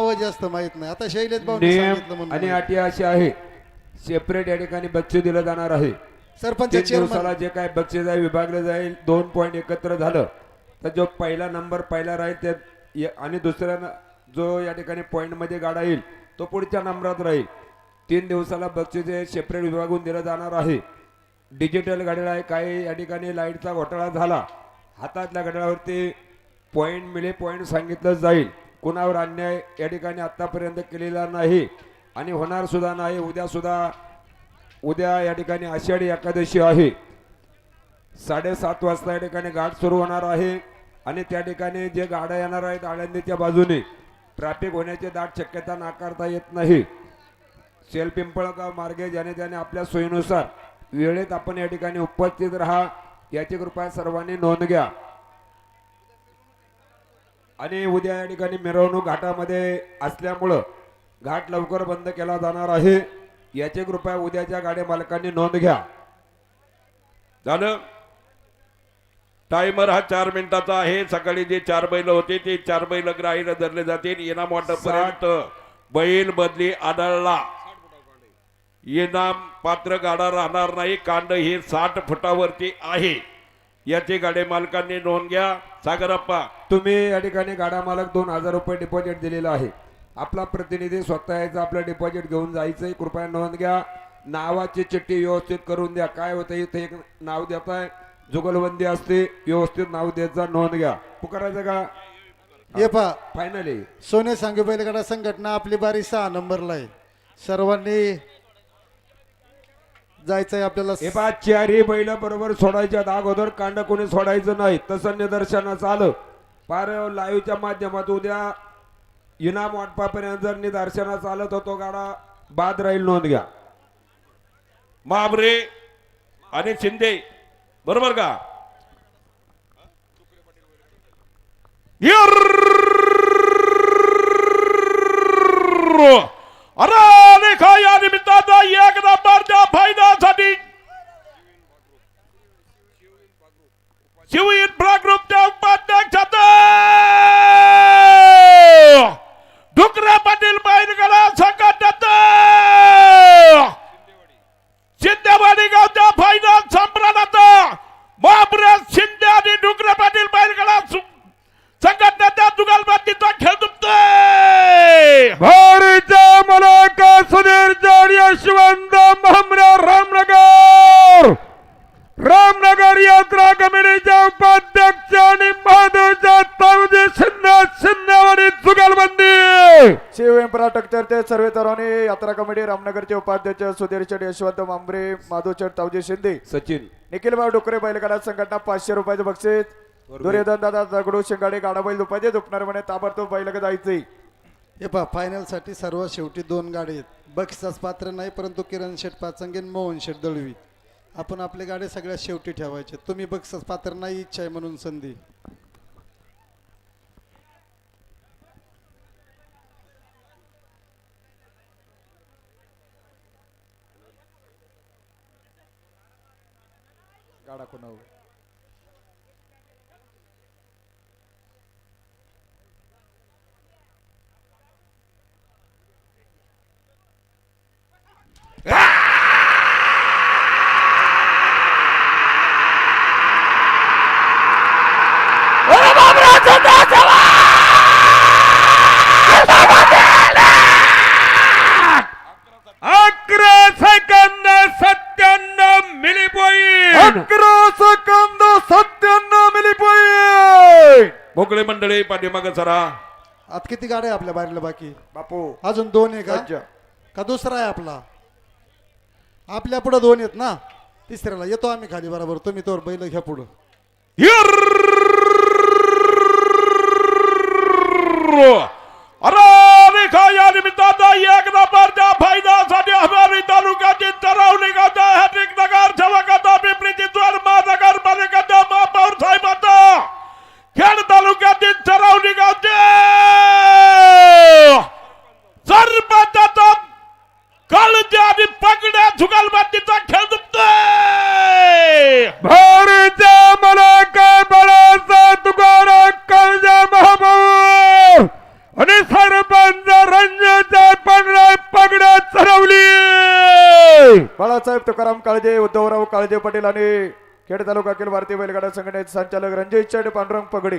नाव जास्त माहित नाही. आता शैलेश भाऊ नियम सांगितलं म्हणून आणि अटी अशी आहे, सेपरेट या ठिकाणी बक्षीस दिलं जाणार आहे. सरपंच 3 चेअरमन दिवसाला जे काय बक्षीस आहे विभागलं जाईल. 2 पॉईंट एकत्र झालं तर जो पहिला नंबर पहिला राहील ते आणि दुसऱ्या जो या ठिकाणी पॉईंट मध्ये गाडा येईल तो पुढच्या नंबरात राहील. 3 दिवसाला बक्षीस हे सेपरेट विभागून दिलं जाणार आहे. डिजिटल घड्याळ आहे. काही या ठिकाणी लाईटचा घोटाळा झाला, हातातल्या घड्याळावरती पॉईंट मिळे पॉईंट सांगितलं जाईल. कुणावर अन्याय या ठिकाणी आतापर्यंत केलेला नाही आणि होणार सुद्धा नाही. उद्या या ठिकाणी आषाढी एकादशी आहे. 7:30 वाजता या ठिकाणी घाट सुरू होणार आहे आणि त्या ठिकाणी जे गाड्या येणार आहेत आळंदीच्या बाजूने ट्रॅफिक होण्याची दाट शक्यता नाकारता येत नाही. शेल पिंपळगाव मार्गे ज्याने त्याने आपल्या सोयीनुसार वेळेत आपण या ठिकाणी उपस्थित राहा याची कृपया सर्वांनी नोंद घ्या. आणि उद्या या ठिकाणी मिरवणूक घाटामध्ये असल्यामुळं घाट लवकर बंद केला जाणार आहे याची कृपया उद्याच्या गाड्या मालकांनी नोंद घ्या. झालं. टायमर हा 4 मिनिटाचा आहे. सकाळी जे 4 बैल होते ते 4 बैल ग्राहीला धरले जातील. इनाम वाटपर्यंत बैल बदली आढळला इनाम पात्र गाडा राहणार नाही. कांड हे 60 फुटावरती आहे याची गाडी मालकांनी नोंद घ्या. सागरप्पा तुम्ही या ठिकाणी गाडा मालक 2000 रुपये डिपॉझिट दिलेलं आहे. आपला प्रतिनिधी स्वतः यायचं आपलं डिपॉझिट घेऊन जायचंय. कृपया नोंद घ्या. नावाची चिठ्ठी व्यवस्थित करून द्या. काय होतं इथे एक नाव देताय जुगलबंदी असते, व्यवस्थित नाव द्यायचा. नोंद घ्या. पुकारायचं का? हे पहा फायनली सोने सांगे बैलगाडा संघटना आपली बारी 6 नंबरला आहे. सर्वांनी जायचंय आपल्याला. हे पहा 4ही बैल बरोबर सोडायच्या अगोदर कांड कोणी सोडायचं नाही. तसं निदर्शनाचं आलं पार लाईव्हच्या माध्यमातून उद्या इनाम वाटपापर्यंत जर निदर्शनाच आलं तर तो गाडा बाद राहील. नोंद घ्या. माबरे आणि शिंदे बरोबर का? अरे लेखा या निमित्ताचा 1 नंबरच्या फायद्यासाठी शिव इन्फ्रा ग्रुपच्या उपाध्यक्षाचा डुकरा पाटील बैलगाडा संघटनेचा शिंदेवाडी गावच्या फायनल संप्राणाचा माबरे शिंदे आणि डुकरा पाटील बैलगाडा संघटनेच्या जुगलबंदीचा खेळ तुमतोय. भारतीय मलाका सुधीर जोड यशवंत भामरे रामनगर यात्रा कमिटीच्या उपाध्यक्ष आणि महादेवच्या तावजी शिंदेवाडी जुगलबंदी शिव इम्प्रा ट्रॅक्टरचे सर्व तरुणी यात्रा कमिटी रामनगरचे उपाध्यक्ष सुधीर शेठ यशवंत मांबरे माधवचेठ तावजी शिंदे सचिन निखिल भाऊ डुकरे बैलगाडा संघटना 500 रुपयाचं बक्षीस. दुर्योधन दादा दगडू शिंगाडे गाडा बैल दुपाचे दुखणार म्हणे ताबडतोब बैलगा जायचंय. हे पहा फायनल साठी सर्व शेवटी 2 गाडी आहेत. बक्षीस पात्र नाही परंतु किरण शेठ पाचंगे मोहन शेठ दळवी आपण आपले गाडे सगळ्यात शेवटी ठेवायचे. तुम्ही बक्षीस पात्र नाही इच्छा आहे म्हणून संधी. गाडा कोणावर मोकळे मंडळी पाठीमागे सरा. आता किती गाड्या आपल्या बाहेरला बाकी? बापू अजून 2 आहे का दुसरा आहे आपला? आपल्या पुढे 2 आहेत ना. तिसऱ्याला येतो आम्ही खाली बरोबर. तुम्ही तोवर बैल घ्या पुढं. अरे लेखा या निमित्ताचा 1 नंबरच्या फायद्यासाठी हमारी तालुक्यातील तरावली गावच्या हॅट्रिक नगर सेवकाचा पिंपरी चिंचवड महानगर पालिकेच्या महापौर साहेबांचा खेड तालुक्यातील तरावली गावचे सरपंचाचा काळजी आणि पगड्या जुगलबंदीचा खेळ दुखतोय. भारतीय मलाका बळाचा तुकारा काळजा महाभाऊ आणि सरपंच बाळासाहेब तुकाराम काळजे, उद्धवराव काळजे पाटील आणि खेड तालुका अखिल भारतीय बैलगाडा संघटनेचे संचालक रणजित शेठ पांडुरंग पगडी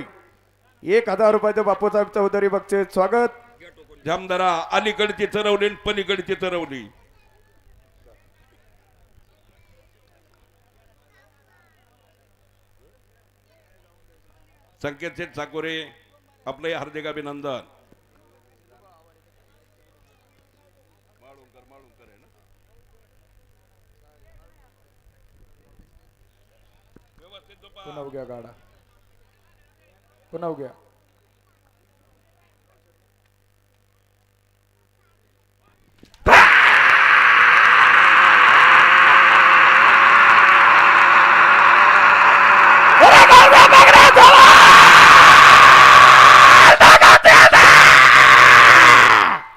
1000 रुपयाचं बापूसाहेब चौधरी बक्षीस स्वागत. जामदारा अलीकडची चरवली आणि पलीकडची चरवली. संकेत शेठ साकोरे आपले हार्दिक अभिनंदन. पुन्हा उघ्या गाडा, पुन्हा उघ्या.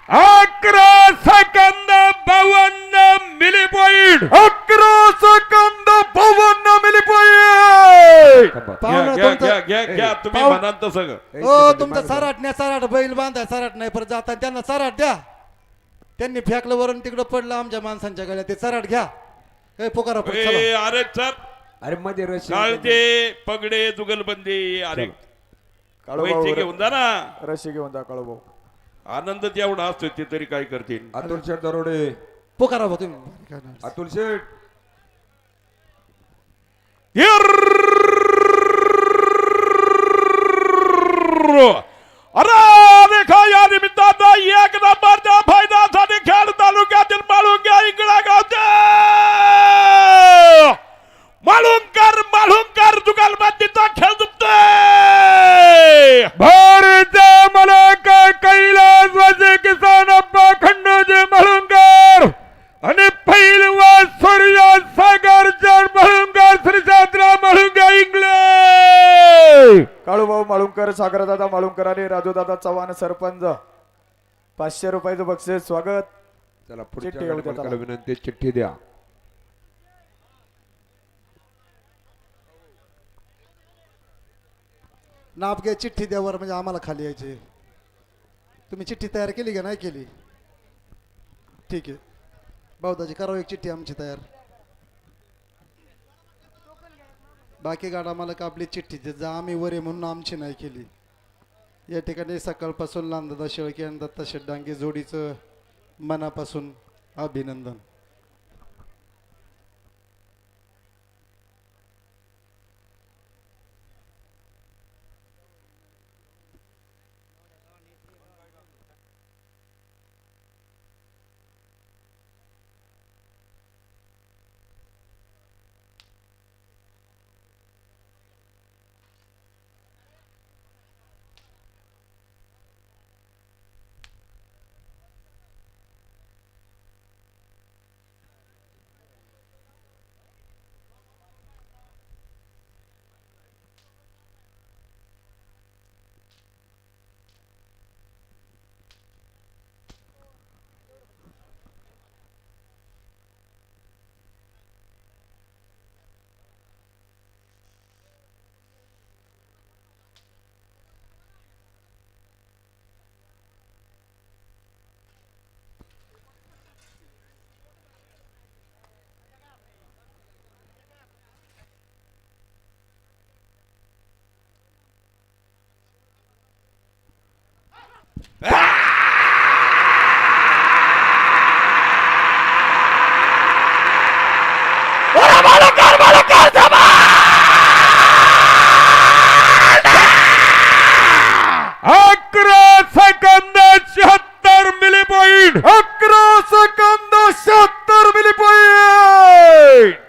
अकरा second 52 milli point. 11 milli point. पाहुणं घ्या तुमचं- घ्या घ्या घ्या तुम्ही पाहू- म्हणाल तसं ग. हो तुमचं सराट नाही, सराट बैल बांधा, सराट नाही परत जाता त्यांना सराट द्या. त्यांनी फेकलं वरून तिकडं पडलं आमच्या माणसांच्या गळ्यात, ते सराट घ्या. ए पुकारा परत, चला. ए, अरे सर अरे मध्ये रशी काळजे पगडे जुगलबंदी. अरे काळूभाऊ वैचे घेऊन जा ना. रशी घेऊन जा काळूभाऊ. आनंद तेवढा असतो ते तरी काय करतील. अतुल शेठ दरोडे, पुकारा भाऊ तुम्ही. अतुल शेठ अरे देखा या निमित्तानं एक नंबरच्या फायद्यासाठी खेड तालुक्यातील माळुंग्या इंगळा गावचे माळुंकर जुगलबंदीचा खेळ दुखतोय. भारतीय मलाका कैलास वाजे किसान अप्पा खंडोजी मळुंकर आणि पैलवान सूर्य सागर जन मळुंकर श्रीशास्त्रा मळुंगा इंग्लंड. काळूभाऊ माळुंकर, सागरदादा माळुंकर आणि राजूदादा चव्हाण सरपंच 500 रुपयाचं बक्षीस स्वागत. चला चिठ्ठी पुढच्या येऊ द्या गटपालकाला त्याला. विनंती, चिठ्ठी द्या. नाप घ्या, चिठ्ठी द्यावर म्हणजे आम्हाला खाली यायचे. तुम्ही चिठ्ठी तयार केली का नाही केली? ठीक आहे भाऊदाजी, करावं एक चिठ्ठी आमची तयार. बाकी गाडा मला का आपली चिठ्ठी दे जा, आम्ही वरे म्हणून आमची नाही केली. या ठिकाणी सकाळपासून नांददा शेळके आणि दत्ता शेड्डांगे जोडीचं मनापासून अभिनंदन.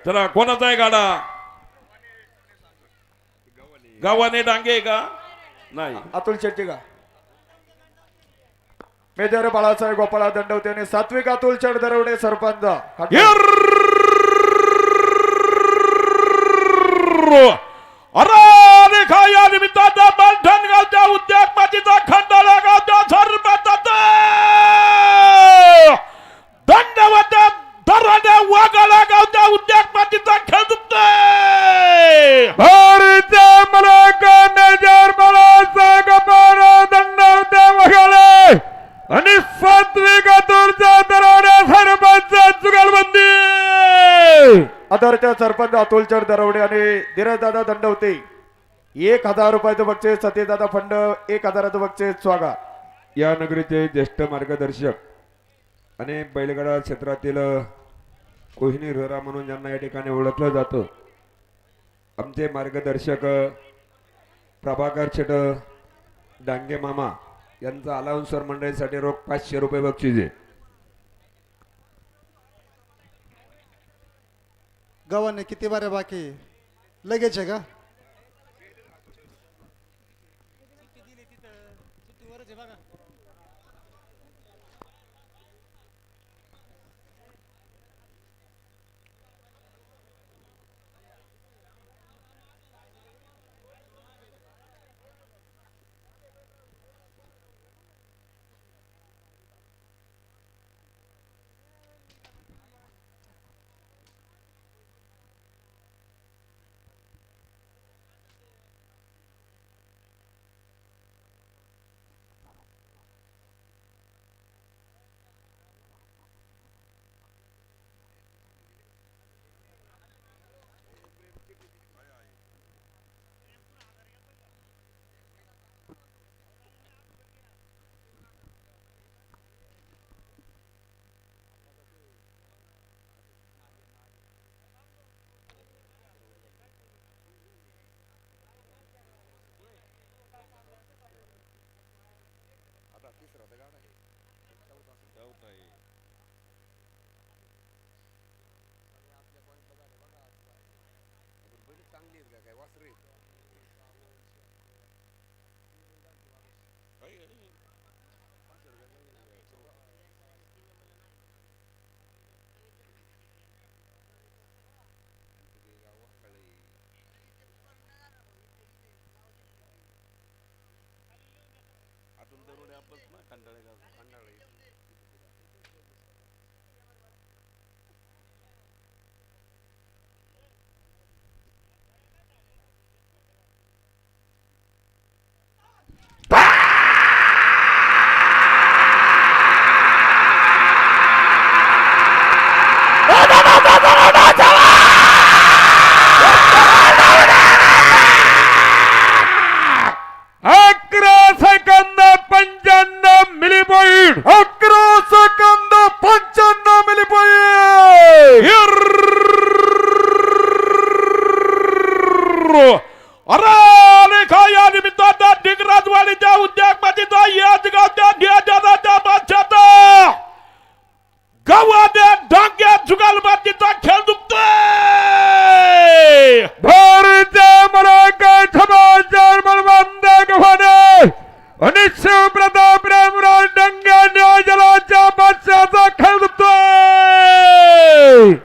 चला कोणाचा आहे गाडा? गावाने डांगे का नाही? अतुल शेट्टी का मेजर बाळासाहेब गोपाळा दंडवते आणि सात्विक अतुल शेट दरवडे सरपंच. अरे या निमित्तानं मालठण गावच्या उद्योग मातीचा खंडाळा गावच्या सरपंचाचा दंडवत दराने वाघाला गावच्या उद्योग मातीचा खेळ दुखतोय. भारतीय मलाका मेजर बाळासाहेब गोपाळा दंडवते वगळे आणि सात्विक अतुलच्या दराने सरपंच जुगलबंदी. आदरच्या सरपंच अतुलचंद दरवडे आणि धीरजदादा दंडवते 1000 रुपयाचं बक्षीस, सतीदादा फंड 1000चं बक्षीस स्वागत. या नगरीचे ज्येष्ठ मार्गदर्शक आणि बैलगाडा क्षेत्रातील कोहिनी रोरा म्हणून ज्यांना या ठिकाणी ओळखलं जातं, आमचे मार्गदर्शक प्रभाकर शेट डांगे मामा यांचा अलाउन्सर मंडळीसाठी रोख 500 रुपये बक्षीस आहे. गव्हाने किती बाऱ्या बाकी आहे? लगेच आहे का?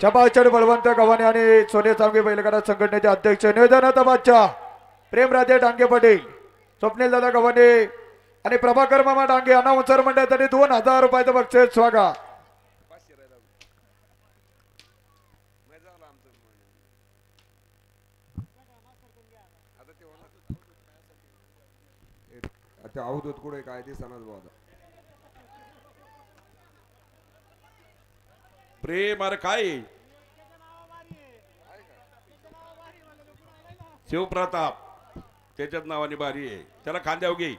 चपाचड बळवंत गव्हाणे आणि सोने सांगे बैलगाडा संघटनेचे अध्यक्ष निवेदनाचा बादशाह प्रेमराजे डांगे पाटील, स्वप्नील दादा गव्हाणे आणि प्रभाकर मामा डांगे अनाउन्सर मंडळासाठी 2000 रुपयाचं बक्षीस स्वागत. आता अवधूत कुठे काय दिसणार बाबा. प्रेम अरे काय शिवप्रताप त्याच्याच नावाने बारी आहे, त्याला खांद्याव घे.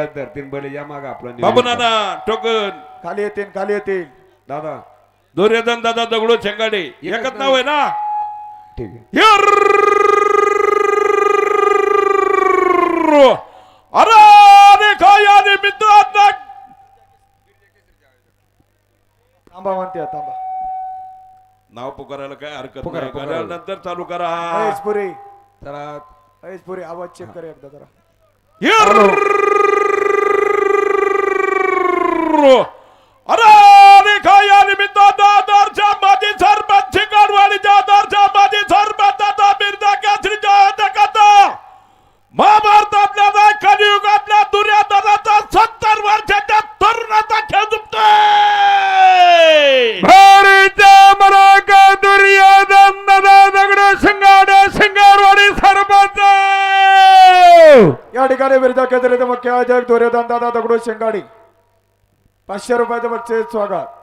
गळ्यात धरतीन बले या माग आपला बाबू नियोजन नाना करा. टोकन खाली येतील खाली येतील. दादा दुर्योधन दादा दगडू शेंगाडे एकच नाव आहे ना. ठीक आहे. अरे खाया मित्रांना थांबा म्हणते थांबा. नाव पुकारायला काय हरकत पुकारा, नाही. पुकारा. घड्याळनंतर चालू करा. महेशपुरी चला महेशपुरी आवाज चेक कर एकदा जरा. अरे खाया निमित्त दादरच्या माजी सरपंच शिंगाडवाडीच्या दादरच्या माजी सरपंच दादा मिर्झा केसरीच्या कथा महाभारतातल्या नाही कलियुगातल्या दुर्योधनाचा 70 वर्षाच्या तरुणाचा खेळ दुखतोय. भारीचा मलाका दुर्योधन दादा दगडू शिंगारवाडी सरपंच. या ठिकाणी मिर्झा केसरीचे मुख्य आयोजक दुर्योधन दादा दगडू शेंगाडी 500 रुपयाचं बक्षीस स्वागत.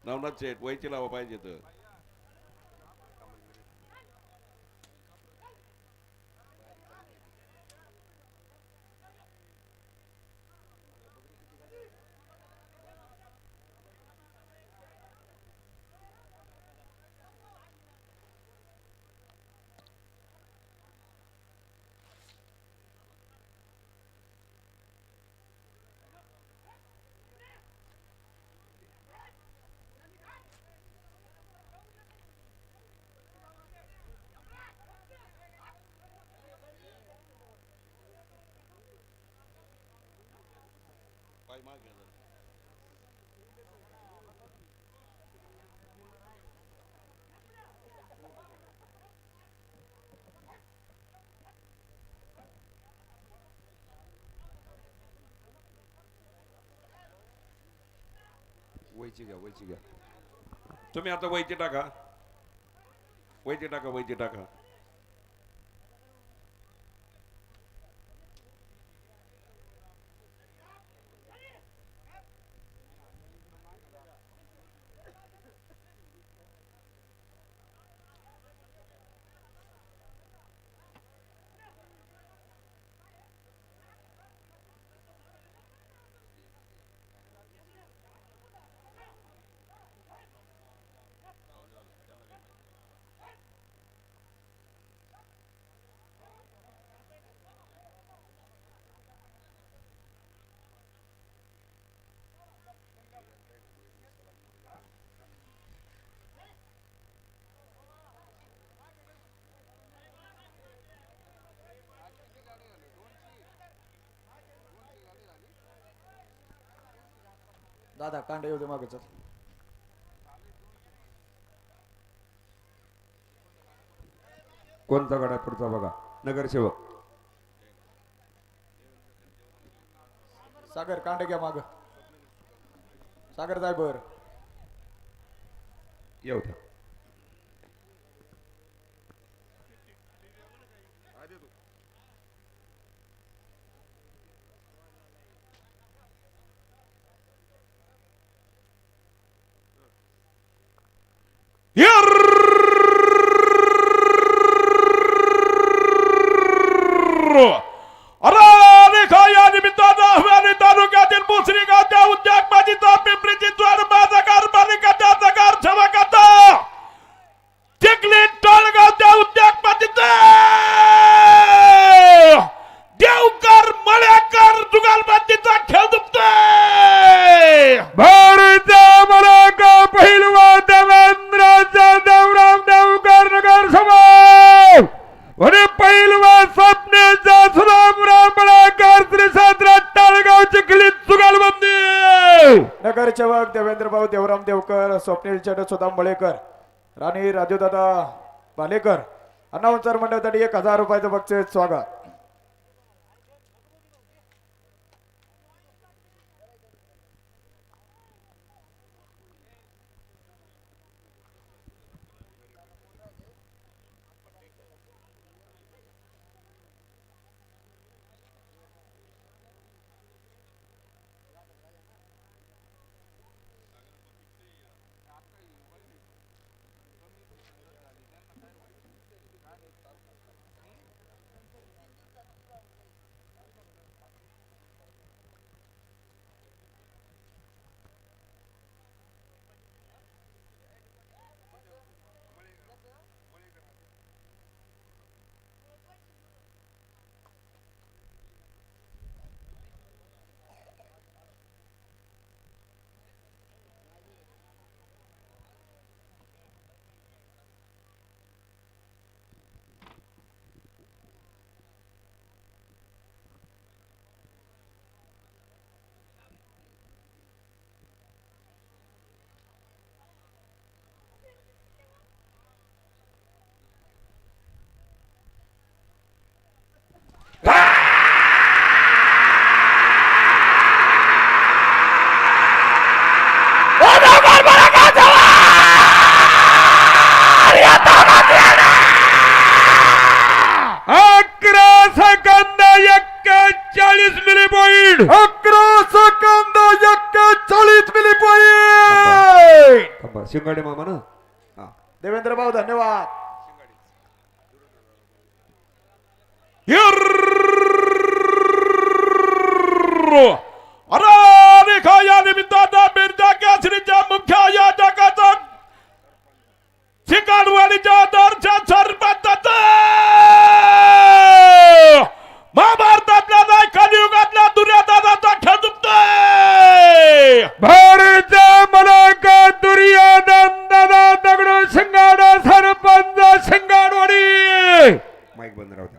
नवनाथ शेठ वयची लावा पाहिजे तर वयची घ्या वयची घ्या. तुम्ही आता वयची टाका. वयची टाका वयची टाका. दादा कांडे येऊ दे मागे चल. कोणता गडा पुढचा बघा. नगरसेवक सागर कांडे घ्या माग. सागर जाय बर. येऊ द्या. अरे खाया निमित्त आह्वानी तालुक्यातील मुसरी गावच्या उद्योग माझीचा पिंपरी चिंचवड महानगरपालिकेच्या नगर सेवकाचा चिखली टोळगावच्या उद्योग माझीचा देवकर मळेकर जुगालबंदीचा खेळ दुखतोय. नगरसेवक देवेंद्रभाऊ देवराम देवकर, स्वप्नील चट, सुदाम मळेकर, राणी राजूदादा बालेकर, अनाउन्सर मंडळासाठी 1000 रुपयाचं बक्षीस स्वागत. शिंगाडे मामा ना. हा. देवेंद्र भाऊ धन्यवाद. अरे या निमित्तानं मिर्जा केसरीच्या मुख्य आयोजकाचा शिकाडवाडीच्या दर्शन सरपंचाचा महाभारतातल्या नाही कलियुगातल्या दुर्योधनाचा खेळ दुखतोय. भारतीय मलाका दुर्योधन दादा दगडू शिंगाड सरपंच शिंगाडवाडी. माईक बंद राहू द्या.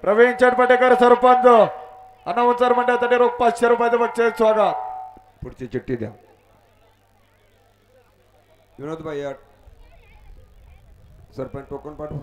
प्रवीण चटपटेकर सरपंच अनाउन्सर मंडळासाठी रोख 500 रुपयाचं बक्षीस स्वागत. पुढची चिठ्ठी द्या. विनोद भाई सरपंच टोकन पाठवा.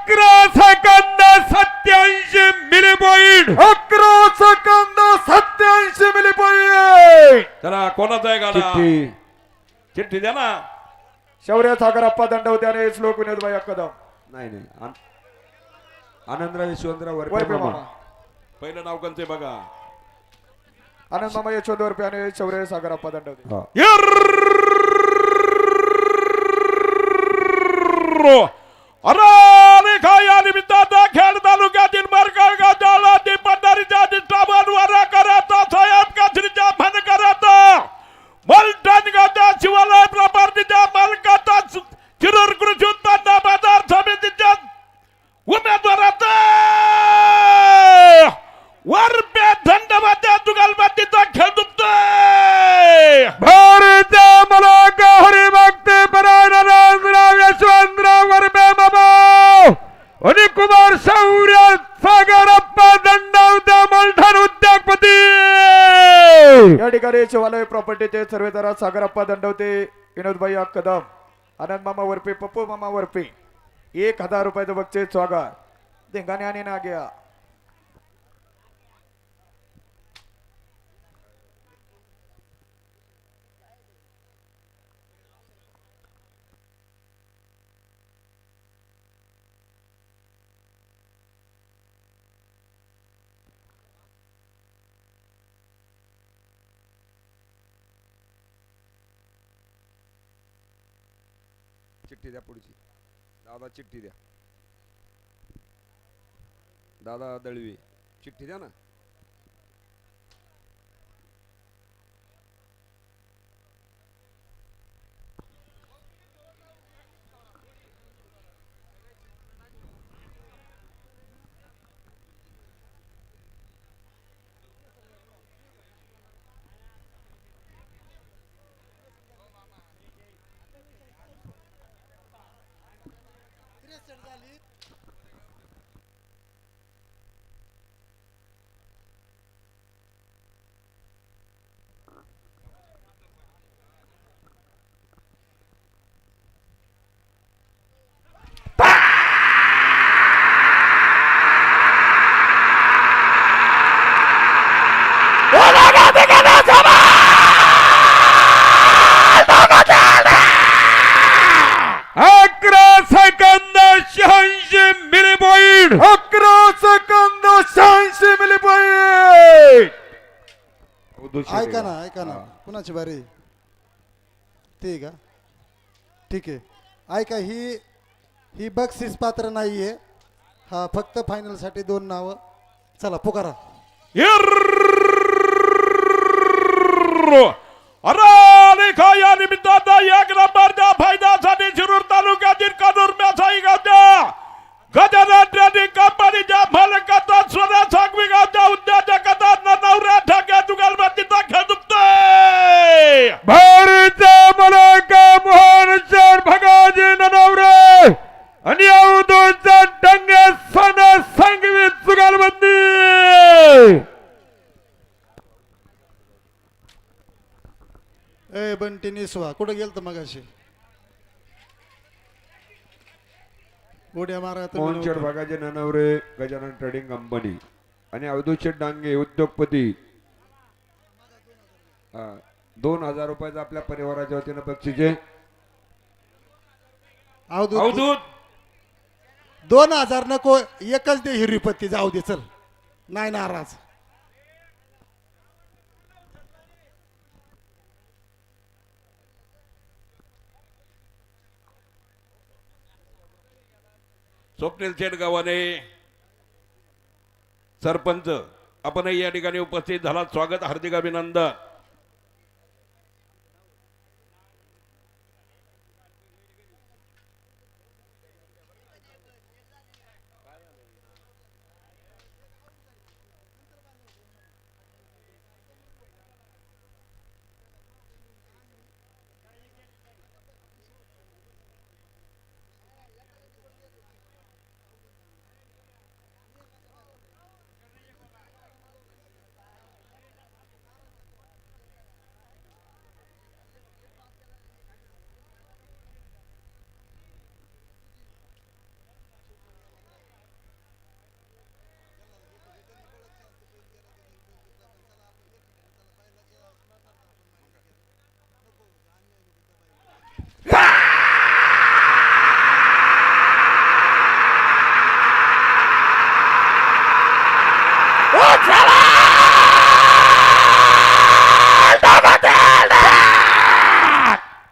11 second 87 milli point 11 second 87 milli point. चला कोणाचा आहे गाडा चिठ्ठी चिठ्ठी द्या ना. शौर्य सागर अप्पा दंडवते आणि श्लोक विनोदभाई कदम. नाही नाही आनंदराव यशवंतराव वरपे वरपे मामा मामा पहिलं नाव कोणते बघा. आनंद मामा यशवंत वरपे आणि शौर्य सागर अप्पा दंडवते. हा. अरे काय या निमित्तानं खेड तालुक्यातील मरगाव गावाला ती पंढरीच्या दिष्टावर वारा करायचा साहेब कात्रीच्या मन करायचा मलटण गावच्या शिवालय प्रपार्टीच्या मालकाचा शिरूर कृषी उत्पन्न बाजार समितीच्या उमेदवाराचा वरपे धंडवाच्या जुगालबातीचा खेळ दुखतोय. भारतीय मलाका हरिभक्ती परायण रामराव यशवंतराव वरबे मामा आणि कुमार शौर्य सागरप्पा दंडवते मलठण उद्योगपती. या ठिकाणी शिवालय प्रॉपर्टीचे सर्वेदार सागर अप्पा दंडवते विनोदभाई कदम आनंद मामा वरपे पप्पू मामा वरपे 1000 रुपयाचं बक्षीस स्वागत. धिंगाणे आणि नाग्या. चिठ्ठी द्या पुढची. दादा चिठ्ठी द्या. दादा दळवी चिठ्ठी द्या ना. Second 86 milli point 11 second 86 milli point. ऐका ना कुणाची बारी ते का ठीक आहे. ऐका ही बक्षीस पात्र नाहीये. हा फक्त फायनल साठी 2 नावं. चला पुकारा. अरे या निमित्तानं 1 नंबरच्या फायद्यासाठी शिरूर तालुक्यातील कानूर म्यासाई गावच्या गजानन कंपनीच्या मालकाचा सोन्या सांगवी गावच्या उद्योजकाचा नवऱ्या ठाक्या जुगालबातीचा खेळ दुखतोय. भारतीय मलाका मोहन भगाजी नवरे आणि अवधूतचा डंगे सोन्या सांगवी जुगालबंदी. ए बंटी निसवा कुठं गेलत मगाशी उड्या मारा तुम्ही मोहनशेठ नव्हते. भागाचे ननवरे गजानन ट्रेडिंग कंपनी आणि अवधूत शेठ डांगे उद्योगपती. 2000 रुपयाचं आपल्या परिवाराच्या वतीनं बक्षीचे. अवधूत 2000 नको एकच दे हिरवीपत्ती जाऊ दे चल नाही नाराज. स्वप्नील शेठ गावाने सरपंच आपणही या ठिकाणी उपस्थित झाला, स्वागत हार्दिक अभिनंदन.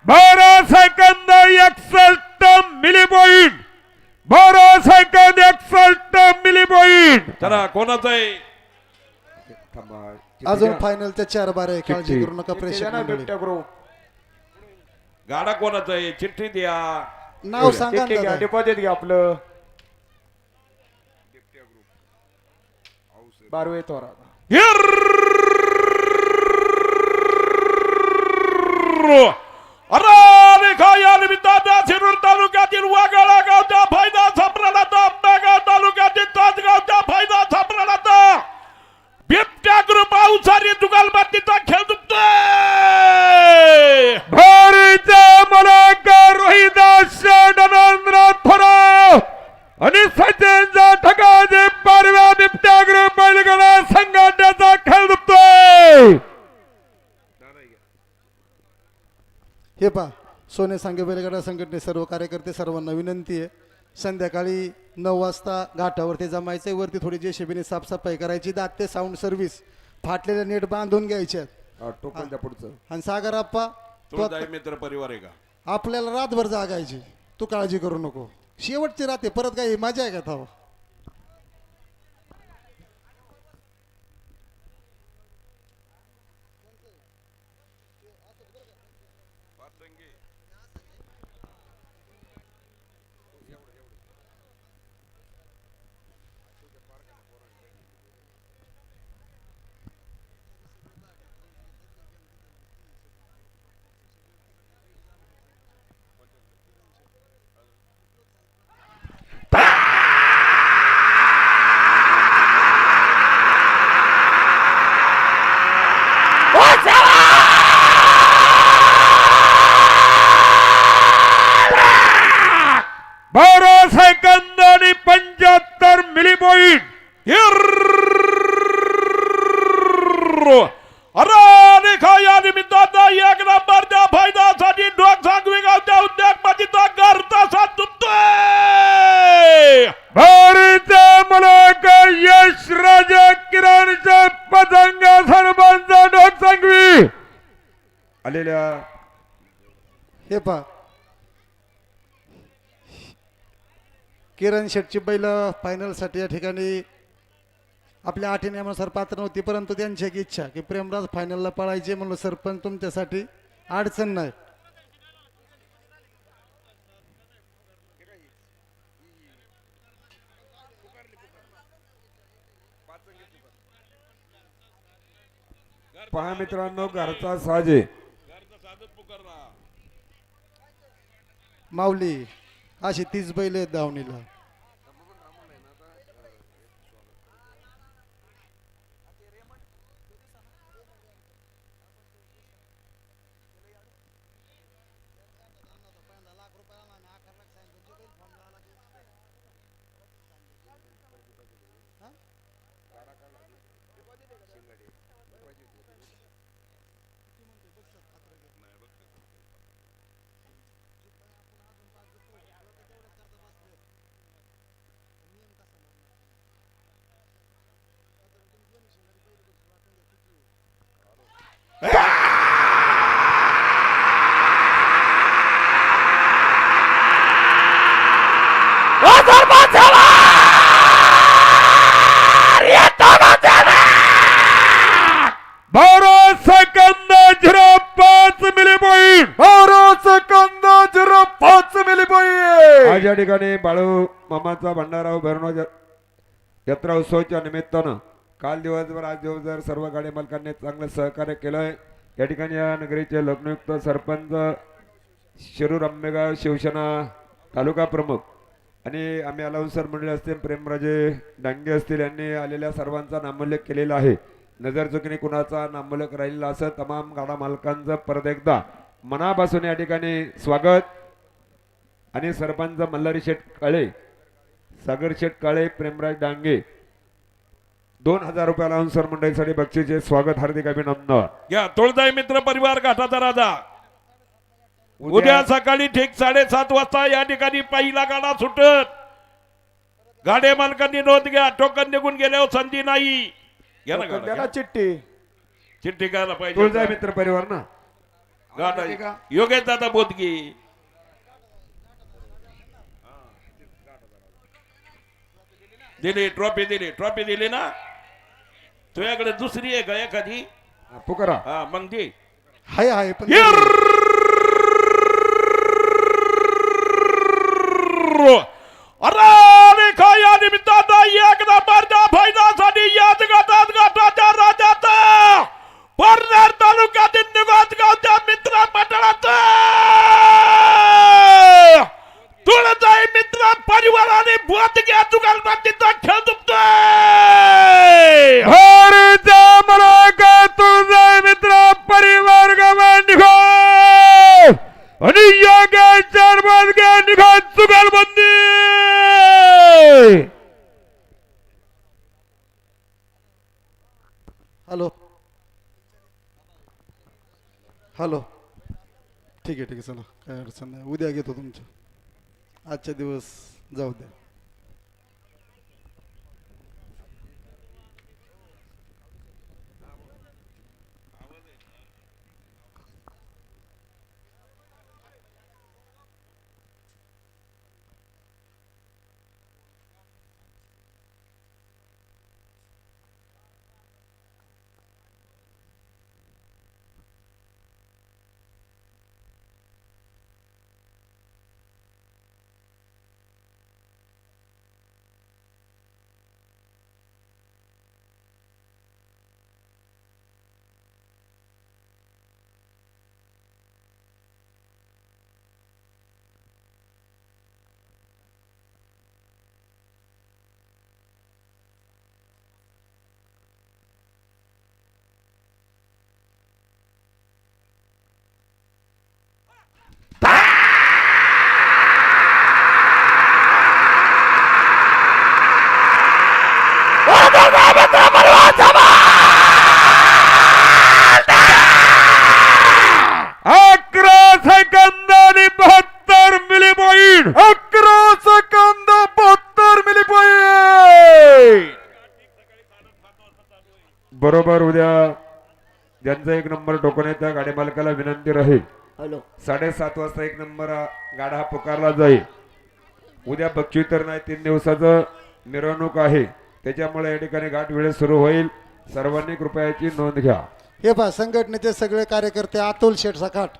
बारा second 61 milli point. 12 second 61 milli point. चला कोणाचं आहे? थांबा. अजून फायनलच्या 4 बारे आहे, काळजी चिठ्ठी. करू नका प्रेक्षक ना मंडळी. बिबट्या ग्रुप गाडा कोणाचा आहे? चिठ्ठी द्या. नाव सांगा ठीक ना आहे दादा. डिपॉझिट घ्या आपलं. बारवे तोरा या निमित्तानं शिरूर तालुक्यातील वाघाळा गावच्या फायदा संप्रदात, आंबेगाव तालुक्यातील तासगावच्या फायदा संप्रदात बिबट्या ग्रुप अवसारी जुगालबंदीचा खेळ दुखतोय. भारीचा मलाकार रोहिदास डनंद्र थोराव आणि सचिनचा ठकाजे पारव्या बिबट्या ग्रुप बैलगाडा संघटनेचा खेळ दुखतोय. हे पहा, सोने सांगे बैलगाडा संघटने सर्व कार्यकर्ते सर्वांना विनंती आहे, संध्याकाळी 9 वाजता घाटावरती जमायचे. वरती थोडी जेसीबीने साफसफाई करायची. दाते साऊंड सर्व्हिस फाटलेले नेट बांधून घ्यायचे टोकनच्या पुढचं. आणि सागर आप्पा तुळजाई मित्र परिवार आहे का? आपल्याला रातभर जागायची, तू काळजी करू नको. शेवटची राहते, परत काही मजा आहे का थांबा. बारा सेकंद आणि 75 मिली पॉइंट. या निमित्तानं 1 नंबरच्या फायद्यासाठी डोक सांगवी गावच्या उद्योगपतीचा घरचा साथ दुखतोय. भारीचा मलाकार यश राजा किरणचा पतंग सरपंच डोक संघवी आलेल्या हे पहा, किरण शेटची बैल फायनलसाठी या ठिकाणी आपल्या 8 नियमानुसार पात्र नव्हती, परंतु त्यांची एक इच्छा की प्रेमराज फायनलला पळायचे. म्हणून सरपंच तुमच्यासाठी अडचण नाही. पहा मित्रांनो, घरचा साजे माऊली अशी 30 बैल आहेत धावणीला. बारा second 0.5 milli point 12 second 0.5 milli point. आज या ठिकाणी बाळू मामाचा भंडारा भरणा यात्रा उत्सवाच्या निमित्तानं काल दिवसभर आज दिवसभर सर्व गाडी मालकांनी चांगलं सहकार्य केलंय. या ठिकाणी या नगरीचे लोकनियुक्त सरपंच शिरूर आंबेगाव शिवसेना तालुका प्रमुख आणि आम्ही अलाउन्सर मंडळी असतील प्रेमराजे डांगे असतील यांनी आलेल्या सर्वांचा नामोल्लेख केलेला आहे. नजर चुकीने कुणाचा नामोल्लेख राहिलेला असं तमाम गाडा मालकांचं परत एकदा मनापासून या ठिकाणी स्वागत. आणि सरपंच मल्हारी शेठ काळे सागर शेठ काळे प्रेमराज डांगे 2000 रुपये अलाउन्सर मंडळीसाठी बक्षीचे स्वागत हार्दिक अभिनंदन. घ्या तुळजाई मित्र परिवार घाटाचा राजा उद्या सकाळी ठीक 7:30 वाजता या ठिकाणी पहिला गाडा सुटत. गाडे मालकांनी नोंद घ्या. टोकन निघून गेल्यावर संधी नाही. घ्या ना गाडा, द्या ना घ्या. चिठ्ठी. चिठ्ठी घ्यायला तुळजा पाहिजे. मित्र परिवार ना गाडा योगेश दादा बोधगी दिली ट्रॉफी दिली ना. तुझ्याकडे दुसरी आहे का एखादी? पुकारा हा मग दे. हाय पण अरे या निमित्तानं एक नंबरच्या फायद्यासाठी याच गाठाच्या राजाचा पडणार तालुक्यातील निवास गावच्या मित्र मंडळाचा तुळजाई मित्र परिवाराने बोध घ्या जुगालबाजीचा खेळ दुखतोय. हरीचा मलाका तुळजाई मित्र परिवार गमान निघाल आणि योगेश चारबाज घ्या निघाल जुगालबंदी. हॅलो ठीक आहे चला काय अडचण नाही. उद्या घेतो तुमचं. आजच्या दिवस जाऊ द्या. बरोबर उद्या ज्यांचा 1 नंबर टोकन आहे त्या गाडी मालकाला विनंती राहील 7:30 वाजता 1 नंबर गाडा हा पुकारला जाईल. उद्या बक्षीस तर नाही 3 दिवसाचं मिरवणूक आहे त्याच्यामुळे या ठिकाणी घाट वेळेत सुरू होईल. सर्वांनी कृपया याची नोंद घ्या. हे पहा संघटनेचे सगळे कार्यकर्ते अतुल शेठ सखाट